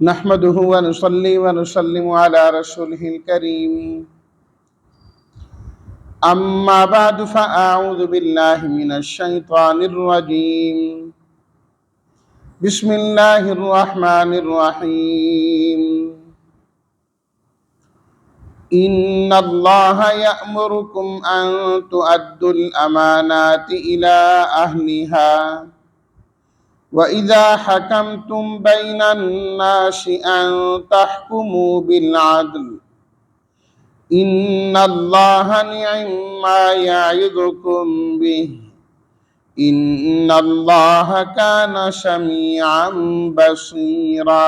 نحمده ونصلي ونسلم على رسوله الكريم أما بعد فأعوذ بالله من الشيطان الرجيم بسم الله الرحمن الرحيم إن الله يأمركم أن تؤدوا الأمانات إلى أهلها وَإِذَا حَكَمْتُمْ بَيْنَ النَّاسِ أَن تَحْكُمُوا بِالْعَدْلِ إِنَّ اللَّهَ نِعِمَّا يَعِظُكُم بِهِ إِنَّ اللَّهَ كَانَ سَمِيعًا بَصِيرًا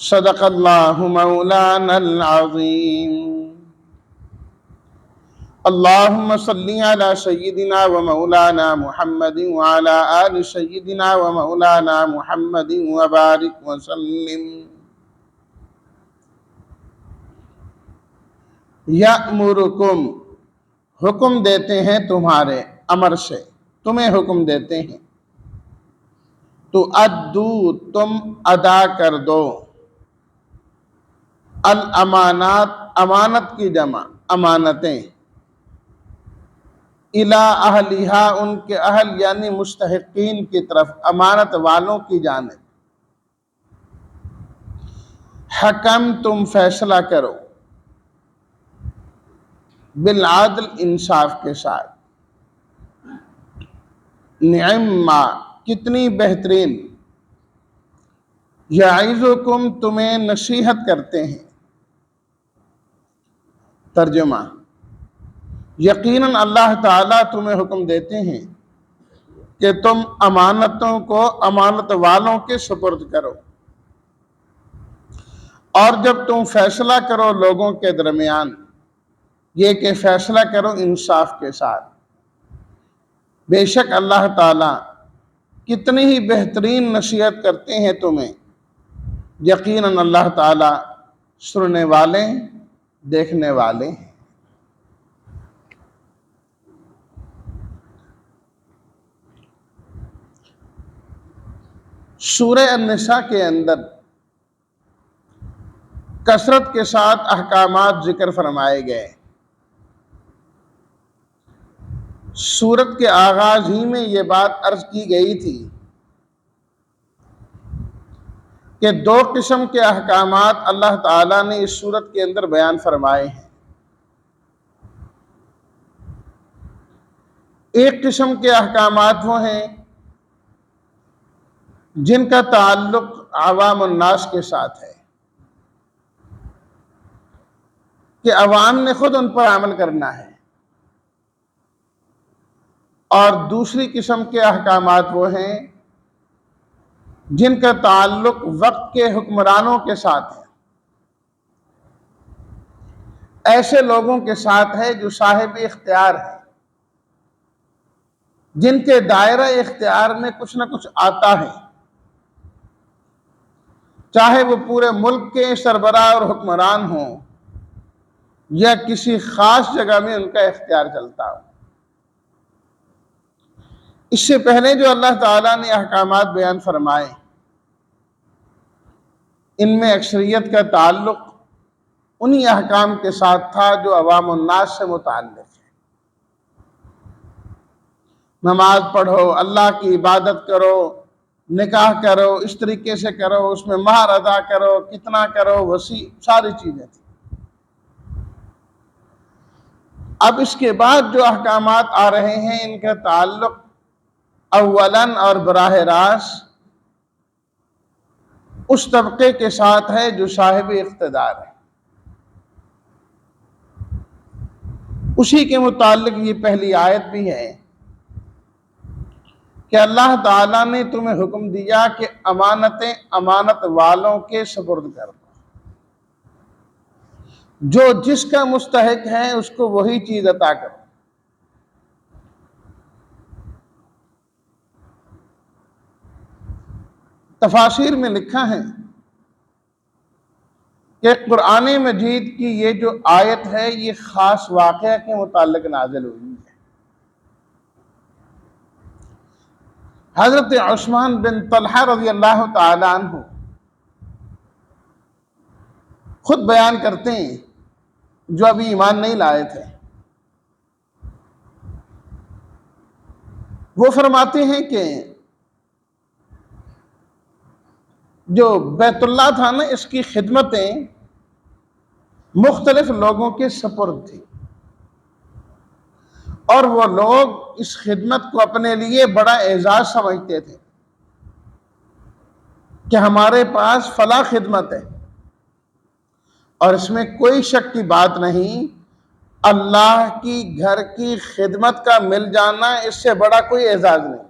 صدق اللہ مولانا العظیم اللہم صلی علی سیدنا و مولانا محمد وعلی آل سیدنا و مولانا محمد وبارک وسلم یأمرکم حکم دیتے ہیں تمہارے امر سے تمہیں حکم دیتے ہیں تو ادو تم ادا کر دو الامانات امانت کی جمع امانتیں الی اہلہا ان کے اہل یعنی مستحقین کی طرف امانت والوں کی جانب حکم تم فیصلہ کرو بالعدل انصاف کے ساتھ نعما کتنی بہترین یعظکم تمہیں نصیحت کرتے ہیں ترجمہ یقیناً اللہ تعالیٰ تمہیں حکم دیتے ہیں کہ تم امانتوں کو امانت والوں کے سپرد کرو اور جب تم فیصلہ کرو لوگوں کے درمیان یہ کہ فیصلہ کرو انصاف کے ساتھ بے شک اللہ تعالیٰ کتنی ہی بہترین نصیحت کرتے ہیں تمہیں یقیناً اللہ تعالیٰ سننے والے دیکھنے والے ہیں سورہ النساء کے اندر کثرت کے ساتھ احکامات ذکر فرمائے گئے سورت کے آغاز ہی میں یہ بات عرض کی گئی تھی کہ دو قسم کے احکامات اللہ تعالیٰ نے اس سورت کے اندر بیان فرمائے ہیں ایک قسم کے احکامات وہ ہیں جن کا تعلق عوام الناس کے ساتھ ہے کہ عوام نے خود ان پر عمل کرنا ہے اور دوسری قسم کے احکامات وہ ہیں جن کا تعلق وقت کے حکمرانوں کے ساتھ ہے ایسے لوگوں کے ساتھ ہے جو صاحب اختیار ہے جن کے دائرہ اختیار میں کچھ نہ کچھ آتا ہے چاہے وہ پورے ملک کے سربراہ اور حکمران ہوں یا کسی خاص جگہ میں ان کا اختیار چلتا ہو اس سے پہلے جو اللہ تعالیٰ نے احکامات بیان فرمائے ان میں اکثریت کا تعلق انہی احکام کے ساتھ تھا جو عوام الناس سے متعلق ہے نماز پڑھو اللہ کی عبادت کرو نکاح کرو اس طریقے سے کرو اس میں مہر ادا کرو کتنا کرو وسیع ساری چیزیں تھیں اب اس کے بعد جو احکامات آ رہے ہیں ان کا تعلق اولاً اور براہ راست اس طبقے کے ساتھ ہے جو صاحب اقتدار ہے اسی کے متعلق یہ پہلی آیت بھی ہے کہ اللہ تعالیٰ نے تمہیں حکم دیا کہ امانتیں امانت والوں کے سپرد کر دو جو جس کا مستحق ہے اس کو وہی چیز عطا کرو تفاسیر میں لکھا ہے کہ قرآن مجید کی یہ جو آیت ہے یہ خاص واقعہ کے متعلق نازل ہوئی ہے حضرت عثمان بن طلحہ رضی اللہ تعالی عنہ خود بیان کرتے ہیں، جو ابھی ایمان نہیں لائے تھے، وہ فرماتے ہیں کہ جو بیت اللہ تھا نا، اس کی خدمتیں مختلف لوگوں کے سپرد تھی، اور وہ لوگ اس خدمت کو اپنے لیے بڑا اعزاز سمجھتے تھے کہ ہمارے پاس فلاں خدمت ہے، اور اس میں کوئی شک کی بات نہیں، اللہ کی گھر کی خدمت کا مل جانا اس سے بڑا کوئی اعزاز نہیں،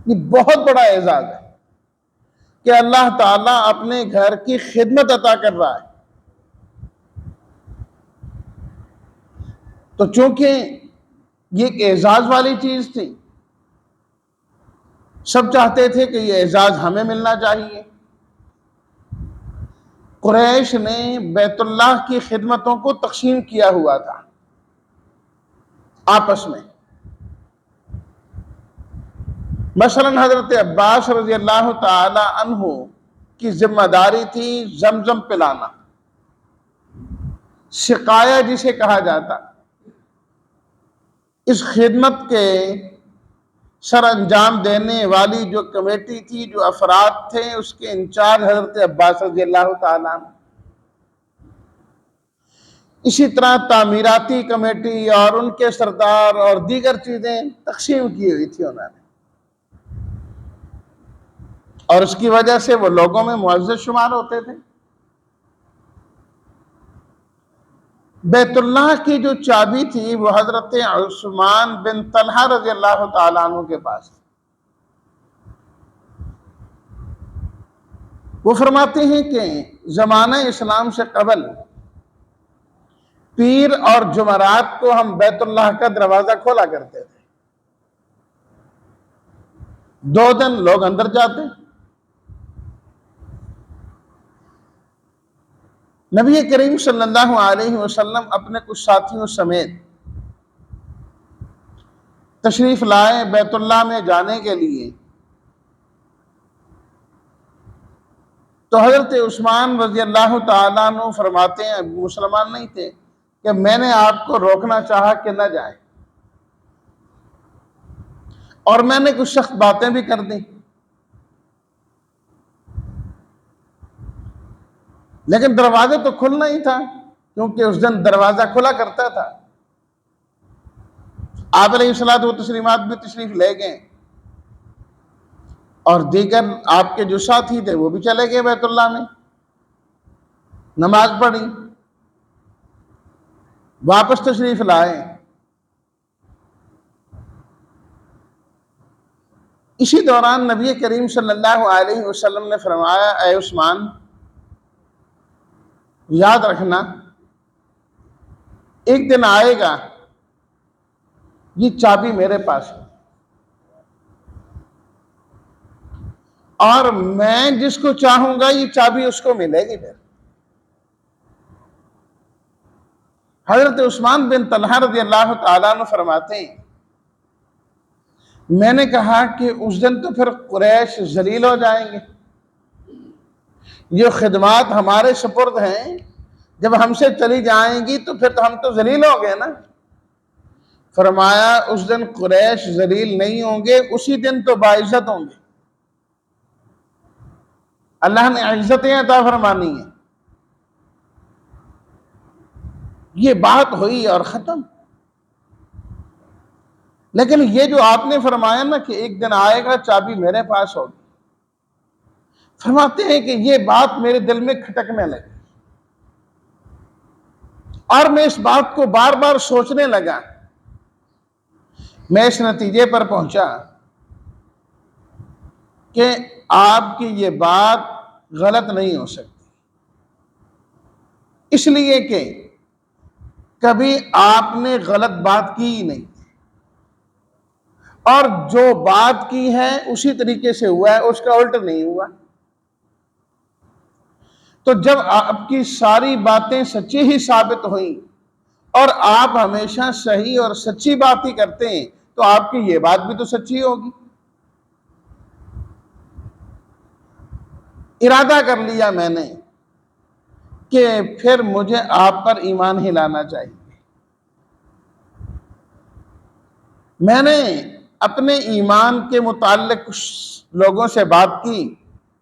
یہ بہت بڑا اعزاز ہے کہ اللہ تعالیٰ اپنے گھر کی خدمت عطا کر رہا ہے۔ تو چونکہ یہ ایک اعزاز والی چیز تھی، سب چاہتے تھے کہ یہ اعزاز ہمیں ملنا چاہیے۔ قریش نے بیت اللہ کی خدمتوں کو تقسیم کیا ہوا تھا آپس میں۔ مثلا حضرت عباس رضی اللہ تعالی عنہ کی ذمہ داری تھی زمزم پلانا، سقایا جسے کہا جاتا۔ اس خدمت کے سر انجام دینے والی جو کمیٹی تھی، جو افراد تھے، اس کے انچارج حضرت عباس رضی اللہ تعالیٰ عنہ۔ اسی طرح تعمیراتی کمیٹی اور ان کے سردار اور دیگر چیزیں تقسیم کی ہوئی تھی انہوں نے، اور اس کی وجہ سے وہ لوگوں میں معزز شمار ہوتے تھے۔ بیت اللہ کی جو چابی تھی وہ حضرت عثمان بن طلحہ رضی اللہ تعالیٰ عنہ کے پاس۔ وہ فرماتے ہیں کہ زمانہ اسلام سے قبل پیر اور جمعرات کو ہم بیت اللہ کا دروازہ کھولا کرتے تھے، 2 دن لوگ اندر جاتے۔ نبی کریم صلی اللہ علیہ وسلم اپنے کچھ ساتھیوں سمیت تشریف لائے بیت اللہ میں جانے کے لیے، تو حضرت عثمان رضی اللہ تعالیٰ عنہ فرماتے ہیں، مسلمان نہیں تھے، کہ میں نے آپ کو روکنا چاہا کہ نہ جائیں، اور میں نے کچھ سخت باتیں بھی کر دیں، لیکن دروازہ تو کھلنا ہی تھا، کیونکہ اس دن دروازہ کھلا کرتا تھا۔ آپ علیہ الصلوۃ والتسلیمات بھی تشریف لے گئے، اور دیگر آپ کے جو ساتھی تھے وہ بھی چلے گئے بیت اللہ میں، نماز پڑھی، واپس تشریف لائے۔ اسی دوران نبی کریم صلی اللہ علیہ وسلم نے فرمایا، اے عثمان، یاد رکھنا ایک دن آئے گا یہ چابی میرے پاس ہے، اور میں جس کو چاہوں گا یہ چابی اس کو ملے گی۔ پھر حضرت عثمان بن طلحہ رضی اللہ تعالیٰ عنہ فرماتے ہیں، میں نے کہا کہ اس دن تو پھر قریش ذلیل ہو جائیں گے، یہ خدمات ہمارے سپرد ہیں، جب ہم سے چلی جائیں گی تو پھر ہم تو ذلیل ہو گئے نا۔ فرمایا اس دن قریش ذلیل نہیں ہوں گے، اسی دن تو باعزت ہوں گے، اللہ نے عزتیں عطا فرمانی ہیں۔ یہ بات ہوئی اور ختم۔ لیکن یہ جو آپ نے فرمایا نا کہ ایک دن آئے گا چابی میرے پاس ہوگی، فرماتے ہیں کہ یہ بات میرے دل میں کھٹکنے لگی، اور میں اس بات کو بار بار سوچنے لگا۔ میں اس نتیجے پر پہنچا کہ آپ کی یہ بات غلط نہیں ہو سکتی، اس لیے کہ کبھی آپ نے غلط بات کی ہی نہیں، اور جو بات کی ہے اسی طریقے سے ہوا ہے، اس کا الٹ نہیں ہوا۔ تو جب آپ کی ساری باتیں سچی ہی ثابت ہوئیں، اور آپ ہمیشہ صحیح اور سچی بات ہی کرتے ہیں، تو آپ کی یہ بات بھی تو سچی ہوگی۔ ارادہ کر لیا میں نے کہ پھر مجھے آپ پر ایمان ہی لانا چاہیے۔ میں نے اپنے ایمان کے متعلق کچھ لوگوں سے بات کی،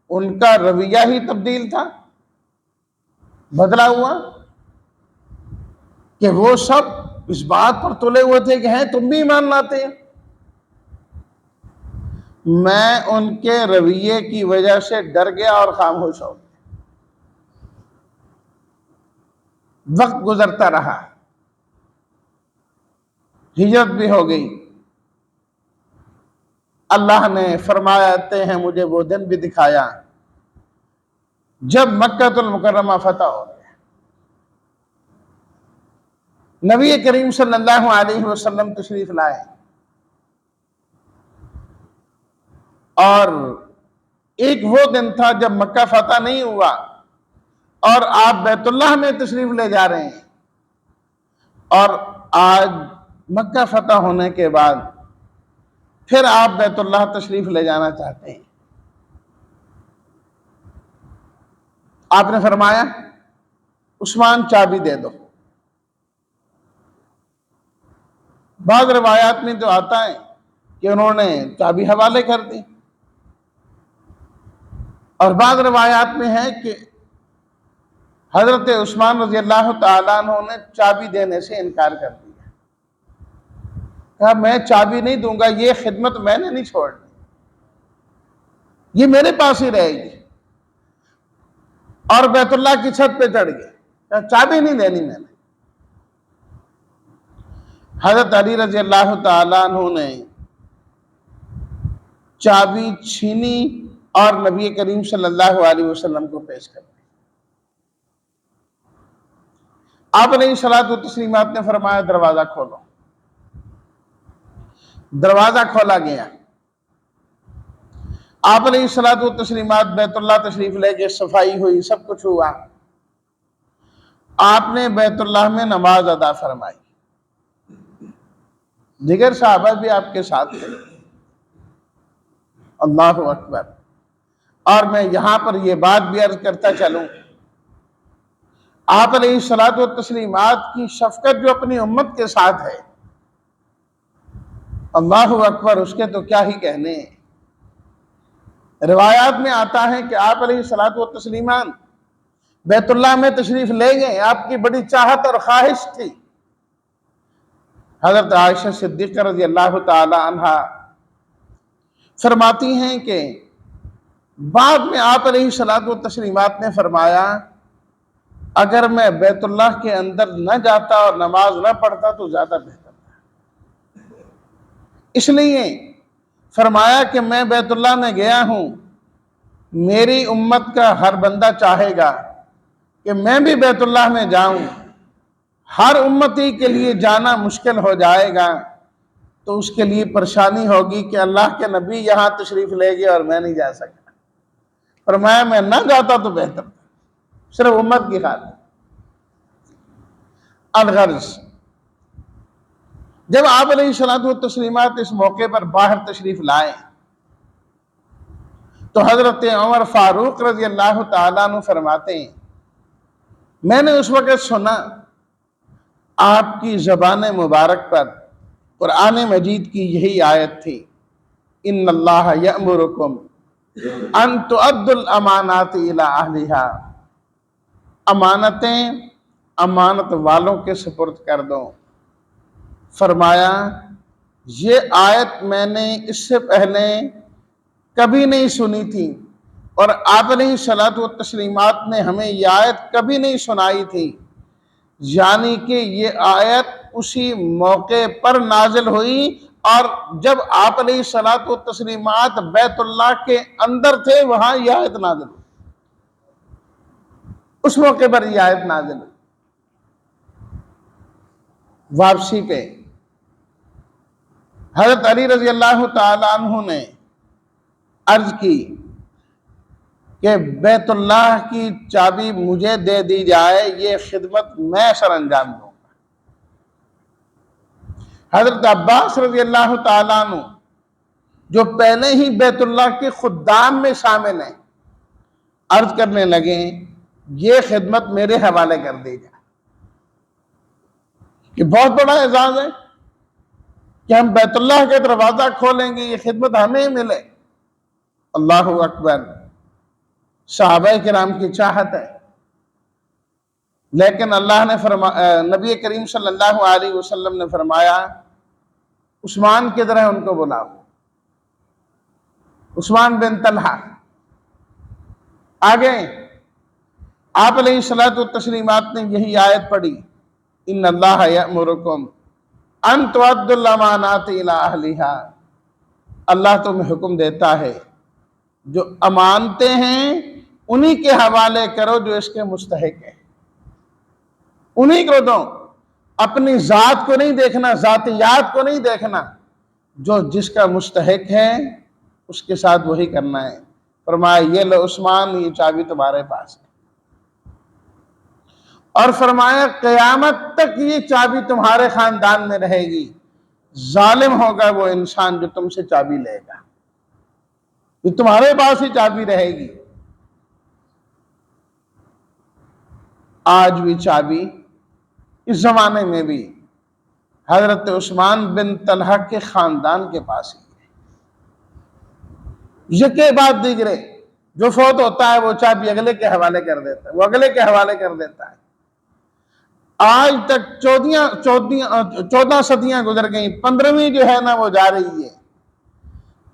ان کا رویہ ہی تبدیل تھا، بدلا ہوا، کہ وہ سب اس بات پر تلے ہوئے تھے کہ ہیں تم بھی ایمان لاتے ہیں۔ میں ان کے رویے کی وجہ سے ڈر گیا اور خاموش ہو گیا۔ وقت گزرتا رہا، ہجرت بھی ہو گئی، اللہ نے فرماتے ہیں مجھے وہ دن بھی دکھایا جب مکہ المکرمہ فتح ہو گیا۔ نبی کریم صلی اللہ علیہ وسلم تشریف لائے اور ایک وہ دن تھا جب مکہ فتح نہیں ہوا اور آپ بیت اللہ میں تشریف لے جا رہے ہیں، اور آج مکہ فتح ہونے کے بعد پھر آپ بیت اللہ تشریف لے جانا چاہتے ہیں۔ آپ نے فرمایا عثمان چابی دے دو۔ بعض روایات میں تو آتا ہے کہ انہوں نے چابی حوالے کر دی، اور بعض روایات میں ہے کہ حضرت عثمان رضی اللہ تعالیٰ عنہ نے چابی دینے سے انکار کر دیا، کہا میں چابی نہیں دوں گا، یہ خدمت میں نے نہیں چھوڑنی، یہ میرے پاس ہی رہے گی، اور بیت اللہ کی چھت پہ چڑھ گئے، کہا چابی نہیں دینی میں نے۔ حضرت علی رضی اللہ تعالیٰ عنہ نے چابی چھینی اور نبی کریم صلی اللہ علیہ وسلم کو پیش کر دی۔ آپ علیہ الصلوۃ والتسلیمات نے فرمایا دروازہ کھولو۔ دروازہ کھولا گیا، آپ علیہ الصلوۃ والتسلیمات بیت اللہ تشریف لے کے صفائی ہوئی، سب کچھ ہوا، آپ نے بیت اللہ میں نماز ادا فرمائی، دیگر صحابہ بھی آپ کے ساتھ تھے۔ اللہ اکبر۔ اور میں یہاں پر یہ بات بھی عرض کرتا چلوں، آپ علیہ الصلوۃ والتسلیمات کی شفقت جو اپنی امت کے ساتھ ہے، اللہ اکبر، اس کے تو کیا ہی کہنے ہیں۔ روایات میں آتا ہے کہ آپ علیہ الصلوۃ والتسلیمات بیت اللہ میں تشریف لے گئے، آپ کی بڑی چاہت اور خواہش تھی۔ حضرت عائشہ صدیقہ رضی اللہ تعالی عنہا فرماتی ہیں کہ بعد میں آپ علیہ الصلوۃ والتسلیمات نے فرمایا اگر میں بیت اللہ کے اندر نہ جاتا اور نماز نہ پڑھتا تو زیادہ بہتر تھا، اس لیے فرمایا کہ میں بیت اللہ میں گیا ہوں، میری امت کا ہر بندہ چاہے گا کہ میں بھی بیت اللہ میں جاؤں، ہر امتی کے لیے جانا مشکل ہو جائے گا، تو اس کے لیے پریشانی ہوگی کہ اللہ کے نبی یہاں تشریف لے گئے اور میں نہیں جا سکتا۔ فرمایا میں نہ جاتا تو بہتر تھا، صرف امت کی خاطر۔ الغرض، جب آپ علیہ الصلوۃ والتسلیمات اس موقع پر باہر تشریف لائے تو حضرت عمر فاروق رضی اللہ تعالیٰ عنہ فرماتے ہیں میں نے اس وقت سنا آپ کی زبان مبارک پر قرآن مجید کی یہی آیت تھی، ان اللہ یأمرکم ان تؤدوا الامانات الی اہلہا، امانتیں امانت والوں کے سپرد کر دو۔ فرمایا یہ آیت میں نے اس سے پہلے کبھی نہیں سنی تھی، اور آپ علیہ الصلوۃ والتسلیمات نے ہمیں یہ آیت کبھی نہیں سنائی تھی، یعنی کہ یہ آیت اسی موقع پر نازل ہوئی اور جب آپ علیہ الصلوۃ والتسلیمات بیت اللہ کے اندر تھے وہاں یہ آیت نازل ہوئی، اس موقع پر یہ آیت نازل ہوئی۔ واپسی پہ حضرت علی رضی اللہ تعالی عنہ نے عرض کی کہ بیت اللہ کی چابی مجھے دے دی جائے، یہ خدمت میں سر انجام دوں گا۔ حضرت عباس رضی اللہ تعالیٰ عنہ جو پہلے ہی بیت اللہ کے خدام میں شامل ہیں، عرض کرنے لگے یہ خدمت میرے حوالے کر دی جائے. کہ بہت بڑا اعزاز ہے کہ ہم بیت اللہ کے دروازہ کھولیں گے، یہ خدمت ہمیں ملے. اللہ اکبر. صحابہ کرام کی چاہت ہے، لیکن اللہ نے نبی کریم صلی اللہ علیہ وسلم نے فرمایا عثمان کدھر ہے، ان کو بلاؤ. عثمان بن طلحہ آگے. آپ علیہ الصلوۃ والتسلیمات نے یہی آیت پڑھی، ان اللہ یأمرکم ان تؤدوا الامانات الی اہلھا. اللہ تمہیں حکم دیتا ہے جو امانتیں ہیں انہی کے حوالے کرو جو اس کے مستحق ہیں، انہی کو دو. اپنی ذات کو نہیں دیکھنا، ذاتیات کو نہیں دیکھنا، جو جس کا مستحق ہے اس کے ساتھ وہی کرنا ہے. فرمایا یہ لو عثمان، یہ چابی تمہارے پاس ہے. اور فرمایا قیامت تک یہ چابی تمہارے خاندان میں رہے گی. ظالم ہوگا وہ انسان جو تم سے چابی لے گا، یہ تمہارے پاس ہی چابی رہے گی. آج بھی چابی اس زمانے میں بھی حضرت عثمان بن طلحہ کے خاندان کے پاس ہی ہے. یکے بعد دیگرے جو فوت ہوتا ہے وہ چابی اگلے کے حوالے کر دیتا ہے، وہ اگلے کے حوالے کر دیتا ہے. آج تک 14 صدیاں گزر گئیں، 15ویں جو ہے نا وہ جا رہی ہے،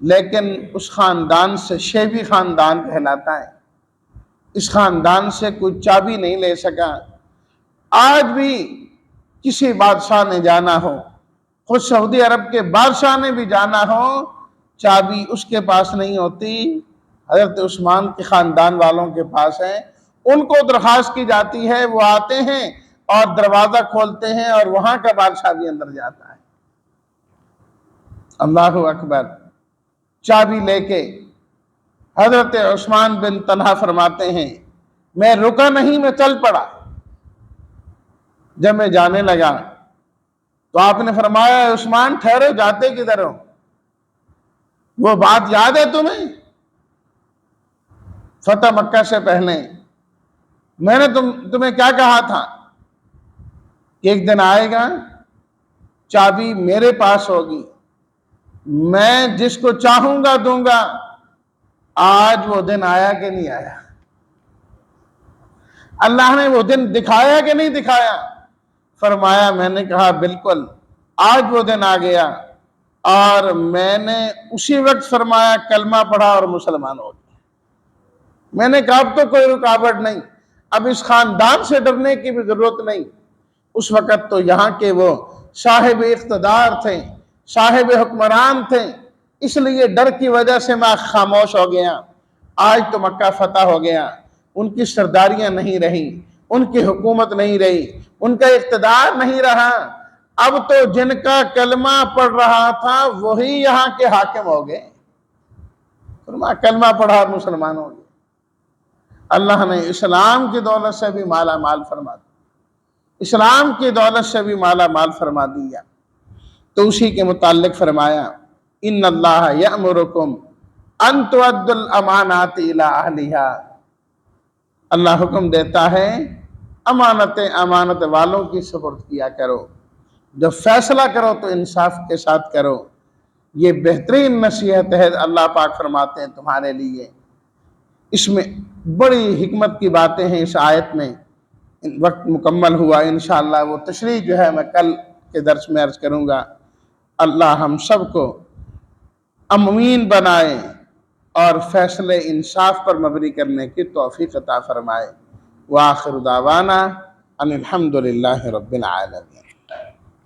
لیکن اس خاندان سے شیبی خاندان کہلاتا ہے. اس خاندان سے کوئی چابی نہیں لے سکا. آج بھی کسی بادشاہ نے جانا ہو، خود سعودی عرب کے بادشاہ نے بھی جانا ہو، چابی اس کے پاس نہیں ہوتی، حضرت عثمان کے خاندان والوں کے پاس ہے. ان کو درخواست کی جاتی ہے، وہ آتے ہیں اور دروازہ کھولتے ہیں اور وہاں کا بادشاہ بھی اندر جاتا ہے. اللہ اکبر. چابی لے کے حضرت عثمان بن طلحہ فرماتے ہیں میں رکا نہیں، میں چل پڑا. جب میں جانے لگا تو آپ نے فرمایا عثمان ٹھہرو، جاتے کدھر ہو؟ وہ بات یاد ہے تمہیں فتح مکہ سے پہلے میں نے تمہیں کیا کہا تھا کہ ایک دن آئے گا چابی میرے پاس ہوگی، میں جس کو چاہوں گا دوں گا. آج وہ دن آیا کہ نہیں آیا؟ اللہ نے وہ دن دکھایا کہ نہیں دکھایا؟ فرمایا میں نے کہا بالکل آج وہ دن آ گیا. اور میں نے اسی وقت فرمایا کلمہ پڑھا اور مسلمان ہو گیا. میں نے کہا اب تو کوئی رکاوٹ نہیں، اب اس خاندان سے ڈرنے کی بھی ضرورت نہیں. اس وقت تو یہاں کے وہ صاحب اقتدار تھے، صاحب حکمران تھے، اس لیے ڈر کی وجہ سے میں خاموش ہو گیا. آج تو مکہ فتح ہو گیا، ان کی سرداریاں نہیں رہی، ان کی حکومت نہیں رہی، ان کا اقتدار نہیں رہا. اب تو جن کا کلمہ پڑھ رہا تھا وہی یہاں کے حاکم ہو گئے. فرمایا کلمہ پڑھا اور مسلمان ہو گئے. اللہ نے اسلام کی دولت سے بھی مالا مال فرما دیا، اسلام کی دولت سے بھی مالا مال فرما دیا. تو اسی کے متعلق فرمایا ان اللہ یأمرکم ان تؤدوا الامانات الی اہلھا. اللہ حکم دیتا ہے امانتیں امانت والوں کی سپرد کیا کرو. جب فیصلہ کرو تو انصاف کے ساتھ کرو. یہ بہترین نصیحت ہے اللہ پاک فرماتے ہیں تمہارے لیے. اس میں بڑی حکمت کی باتیں ہیں اس آیت میں. وقت مکمل ہوا، انشاءاللہ وہ تشریح جو ہے میں کل کے درس میں عرض کروں گا. اللہ ہم سب کو امین بنائے اور فیصلے انصاف پر مبنی کرنے کی توفیق عطا فرمائے. وآخر دعوانا ان الحمدللہ رب العالمین.